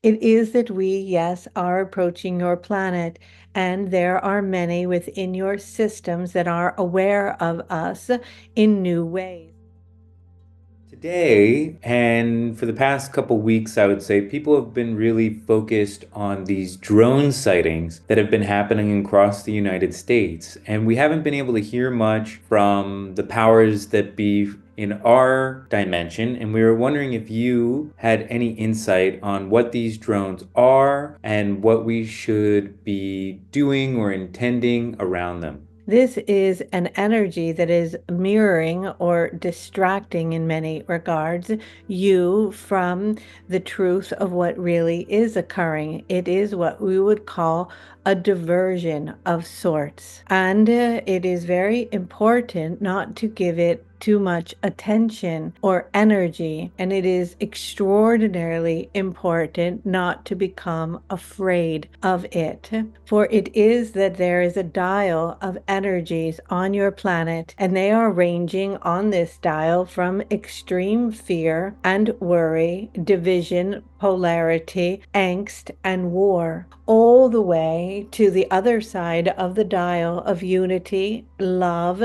It is that we, yes, are approaching your planet, and there are many within your systems that are aware of us in new ways. Today, and for the past couple weeks, I would say people have been really focused on these drone sightings that have been happening across the United States. And we haven't been able to hear much from the powers that be in our dimension. And we were wondering if you had any insight on what these drones are and what we should be doing or intending around them. This is an energy that is mirroring or distracting in many regards you from the truth of what really is occurring. It is what we would call a diversion of sorts. And it is very important not to give it too much attention or energy. And it is extraordinarily important not to become afraid of it. For it is that there is a dial of energies on your planet, and they are ranging on this dial from extreme fear and worry, division, polarity, angst, and war, all the way to the other side of the dial of unity, love,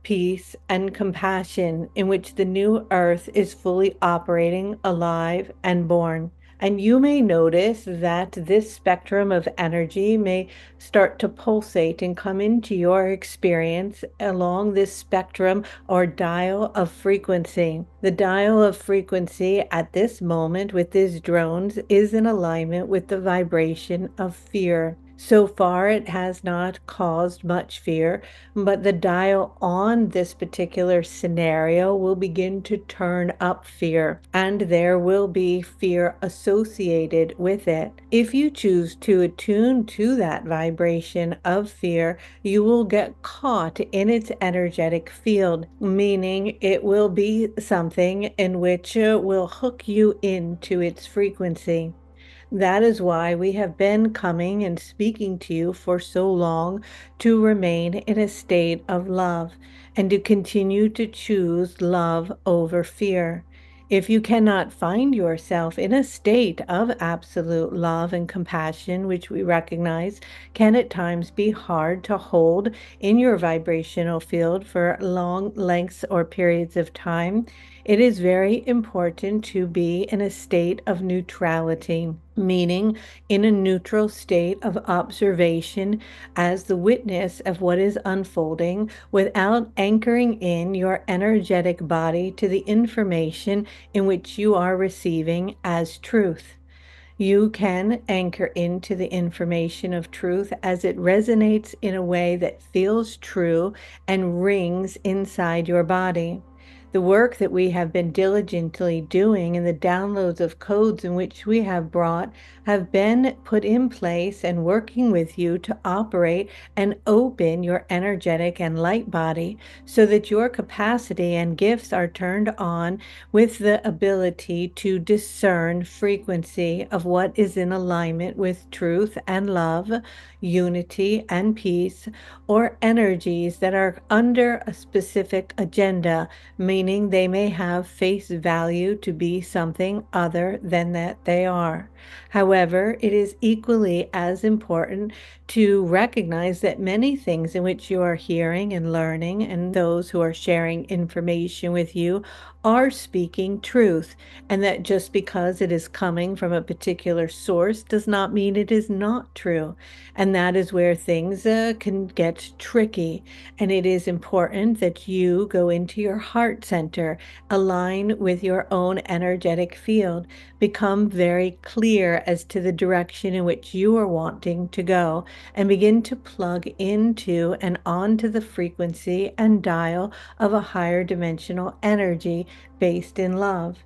peace, and compassion, in which the new earth is fully operating, alive, and born. And you may notice that this spectrum of energy may start to pulsate and come into your experience along this spectrum or dial of frequency. The dial of frequency at this moment with these drones is in alignment with the vibration of fear. So far, it has not caused much fear, but the dial on this particular scenario will begin to turn up fear, and there will be fear associated with it. If you choose to attune to that vibration of fear, you will get caught in its energetic field, meaning it will be something in which will hook you into its frequency. That is why we have been coming and speaking to you for so long, to remain in a state of love and to continue to choose love over fear. If you cannot find yourself in a state of absolute love and compassion, which we recognize can at times be hard to hold in your vibrational field for long lengths or periods of time, it is very important to be in a state of neutrality, meaning in a neutral state of observation as the witness of what is unfolding without anchoring in your energetic body to the information in which you are receiving as truth. You can anchor into the information of truth as it resonates in a way that feels true and rings inside your body. The work that we have been diligently doing and the downloads of codes in which we have brought have been put in place and working with you to operate and open your energetic and light body so that your capacity and gifts are turned on with the ability to discern frequency of what is in alignment with truth and love, unity and peace, or energies that are under a specific agenda, meaning they may have face value to be something other than that they are. However, it is equally as important to recognize that many things in which you are hearing and learning, and those who are sharing information with you, are speaking truth, and that just because it is coming from a particular source does not mean it is not true. And that is where things can get tricky. And it is important that you go into your heart center, align with your own energetic field, become very clear as to the direction in which you are wanting to go, and begin to plug into and onto the frequency and dial of a higher dimensional energy based in love.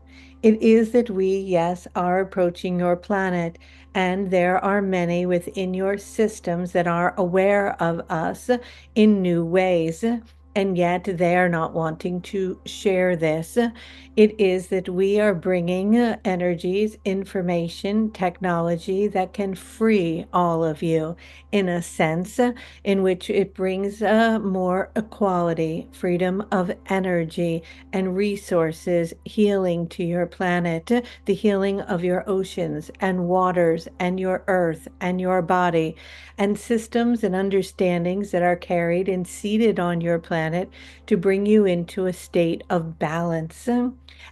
It is that we, yes, are approaching your planet, and there are many within your systems that are aware of us in new ways. and yet they are not wanting to share this. It is that we are bringing energies, information, technology that can free all of you in a sense in which it brings more equality, freedom of energy and resources, healing to your planet, the healing of your oceans and waters and your earth and your body, and systems and understandings that are carried and seated on your planet to bring you into a state of balance.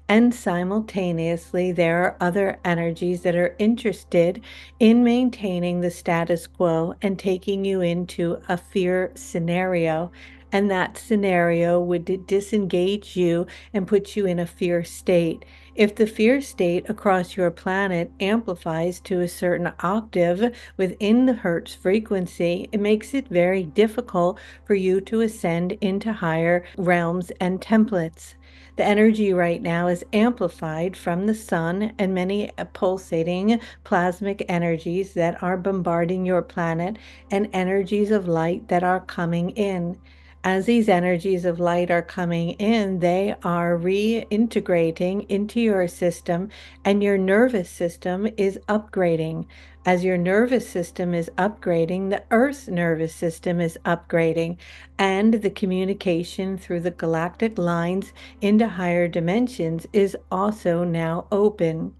And simultaneously, there are other energies that are interested in maintaining the status quo and taking you into a fear scenario. And that scenario would disengage you and put you in a fear state. If the fear state across your planet amplifies to a certain octave within the Hertz frequency, it makes it very difficult for you to ascend into higher realms and templates. The energy right now is amplified from the sun and many pulsating plasmic energies that are bombarding your planet and energies of light that are coming in. As these energies of light are coming in, they are reintegrating into your system, and your nervous system is upgrading. As your nervous system is upgrading, the Earth's nervous system is upgrading, and the communication through the galactic lines into higher dimensions is also now open,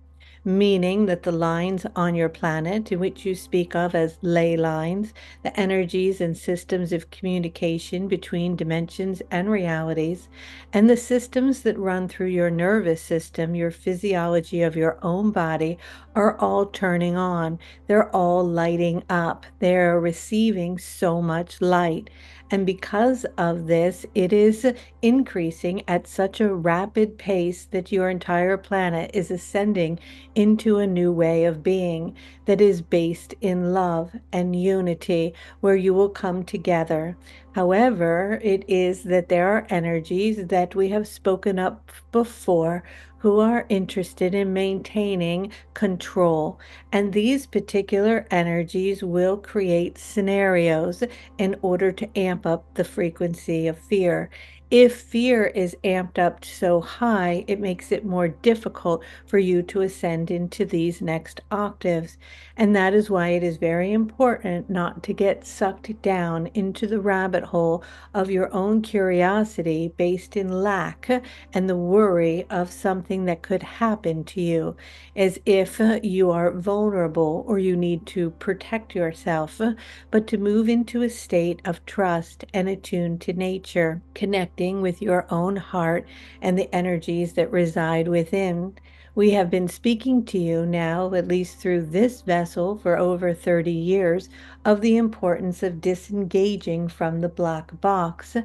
meaning that the lines on your planet, in which you speak of as ley lines, the energies and systems of communication between dimensions and realities, and the systems that run through your nervous system, your physiology of your own body, are all turning on. They're all lighting up. They're receiving so much light. And because of this, it is increasing at such a rapid pace that your entire planet is ascending into a new way of being that is based in love and unity, where you will come together. However, it is that there are energies that we have spoken up before who are interested in maintaining control. And these particular energies will create scenarios in order to amp up the frequency of fear. If fear is amped up so high, it makes it more difficult for you to ascend into these next octaves. And that is why it is very important not to get sucked down into the rabbit hole of your own curiosity based in lack and the worry of something that could happen to you, as if you are vulnerable or you need to protect yourself, but to move into a state of trust and attuned to nature, connecting with your own heart and the energies that reside within. We have been speaking to you now, at least through this vessel, for over 30 years, of the importance of disengaging from the black box,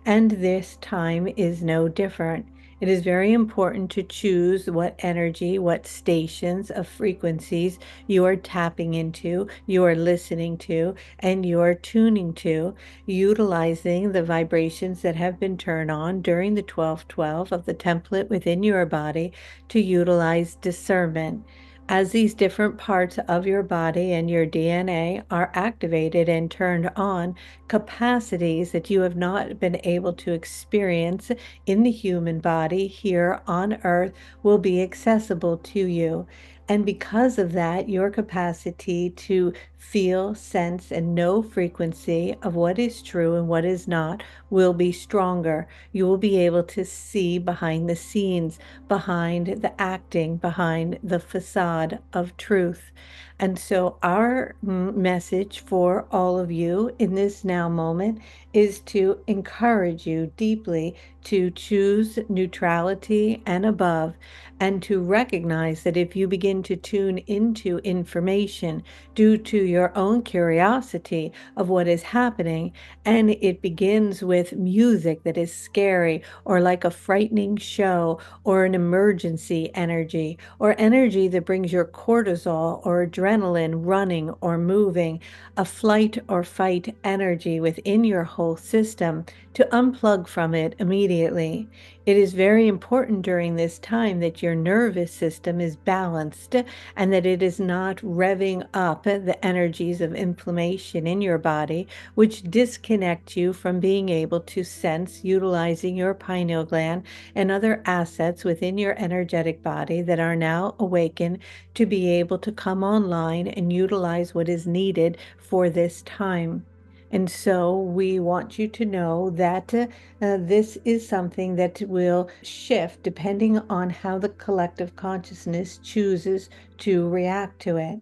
and this time is no different. It is very important to choose what energy, what stations of frequencies you are tapping into, you are listening to, and you are tuning to, utilizing the vibrations that have been turned on during the 1212 of the template within your body to utilize discernment. As these different parts of your body and your DNA are activated and turned on, capacities that you have not been able to experience in the human body here on earth will be accessible to you. And because of that, your capacity to feel, sense, and know frequency of what is true and what is not will be stronger. You will be able to see behind the scenes, behind the acting, behind the facade of truth. And so, our message for all of you in this now moment is to encourage you deeply to choose neutrality and above, and to recognize that if you begin to tune into information due to your own curiosity of what is happening, and it begins with music that is scary or like a frightening show or an emergency energy or energy that brings your cortisol or adrenaline running or moving, a flight or fight energy within your whole system, to unplug from it immediately immediately. It is very important during this time that your nervous system is balanced and that it is not revving up the energies of inflammation in your body, which disconnect you from being able to sense utilizing your pineal gland and other assets within your energetic body that are now awakened to be able to come online and utilize what is needed for this time. And so we want you to know that this is something that will shift depending on how the collective consciousness chooses to react to it.